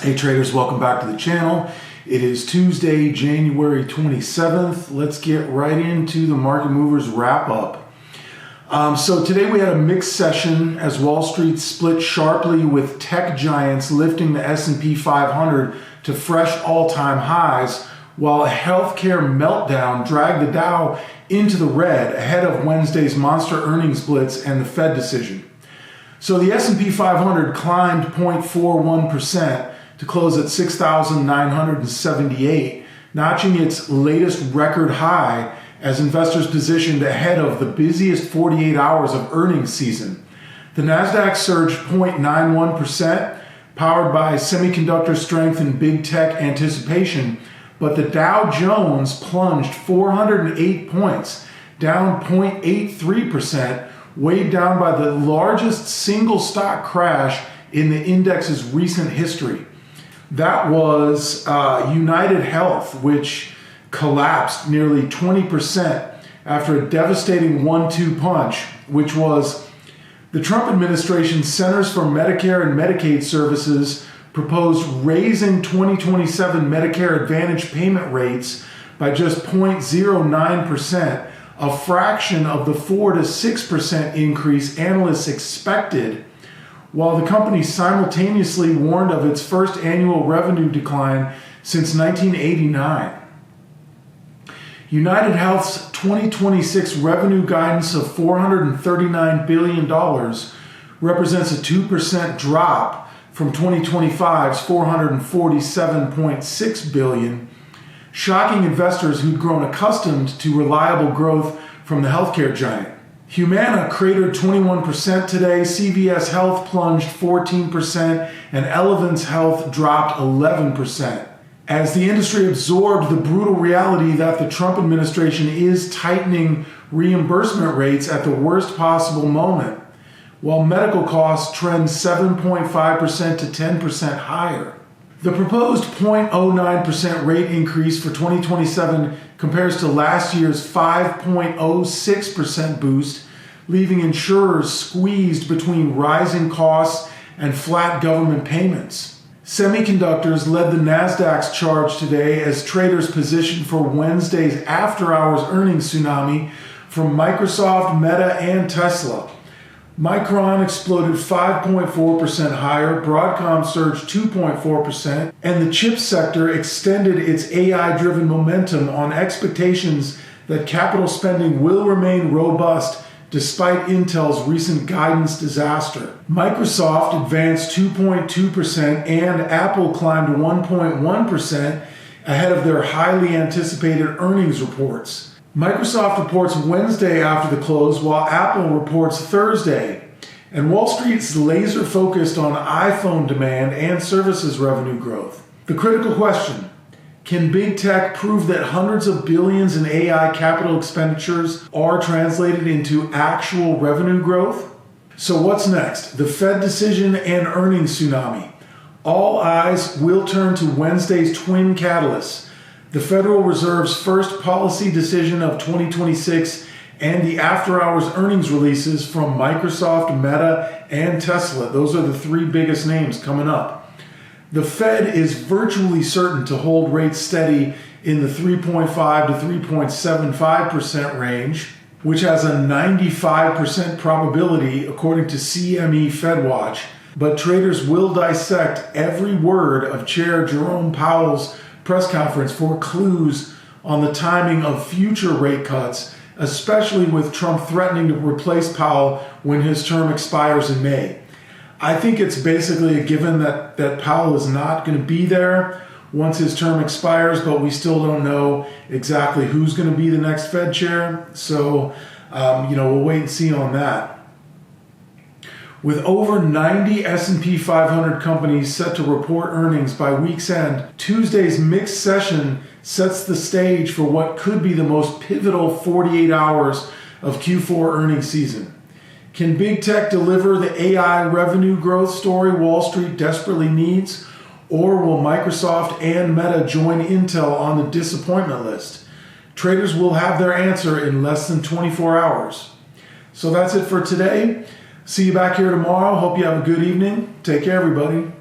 Hey traders, welcome back to the channel. It is Tuesday, January 27th. Let's get right into the market movers wrap up. So today we had a mixed session as Wall Street split sharply with tech giants lifting the S&P 500 to fresh all-time highs, while a healthcare meltdown dragged the Dow into the red ahead of Wednesday's monster earnings blitz and the Fed decision. So the S&P 500 climbed 0.41% to close at 6,978, notching its latest record high as investors positioned ahead of the busiest 48 hours of earnings season. The Nasdaq surged 0.91%, powered by semiconductor strength and big tech anticipation, but the Dow Jones plunged 408 points, down 0.83%, weighed down by the largest single stock crash in the index's recent history. That was United Health, which collapsed nearly 20% after a devastating 1-2 punch, which was the Trump administration's Centers for Medicare and Medicaid Services proposed raising 2027 Medicare Advantage payment rates by just 0.09%, a fraction of the 4 to 6% increase analysts expected, while the company simultaneously warned of its first annual revenue decline since 1989. United Health's 2026 revenue guidance of $439 billion represents a 2% drop from 2025's $447.6 billion, shocking investors who'd grown accustomed to reliable growth from the healthcare giant. Humana cratered 21% today, CVS Health plunged 14%, and Elevance Health dropped 11%. As the industry absorbed the brutal reality that the Trump administration is tightening reimbursement rates at the worst possible moment, while medical costs trend 7.5% to 10% higher. The proposed 0.09% rate increase for 2027 compares to last year's 5.06% boost, leaving insurers squeezed between rising costs and flat government payments. Semiconductors led the Nasdaq's charge today as traders positioned for Wednesday's after-hours earnings tsunami from Microsoft, Meta, and Tesla. Micron exploded 5.4% higher, Broadcom surged 2.4%, and the chip sector extended its AI-driven momentum on expectations that capital spending will remain robust despite Intel's recent guidance disaster. Microsoft advanced 2.2% and Apple climbed 1.1% ahead of their highly anticipated earnings reports. Microsoft reports Wednesday after the close, while Apple reports Thursday. And Wall Street's laser focused on iPhone demand and services revenue growth. The critical question: can big tech prove that hundreds of billions in AI capital expenditures are translated into actual revenue growth? So what's next? The Fed decision and earnings tsunami. All eyes will turn to Wednesday's twin catalysts: the Federal Reserve's first policy decision of 2026 and the after-hours earnings releases from Microsoft, Meta, and Tesla. Those are the three biggest names coming up. The Fed is virtually certain to hold rates steady in the 3.5 to 3.75% range, which has a 95% probability according to CME FedWatch. But traders will dissect every word of Chair Jerome Powell's press conference for clues on the timing of future rate cuts, especially with Trump threatening to replace Powell when his term expires in May. I think it's basically a given that Powell is not going to be there once his term expires, but we still don't know exactly who's going to be the next Fed chair. So, we'll wait and see on that. With over 90 S&P 500 companies set to report earnings by week's end, Tuesday's mixed session sets the stage for what could be the most pivotal 48 hours of Q4 earnings season. Can big tech deliver the AI revenue growth story Wall Street desperately needs, or will Microsoft and Meta join Intel on the disappointment list? Traders will have their answer in less than 24 hours. So that's it for today. See you back here tomorrow. Hope you have a good evening. Take care, everybody.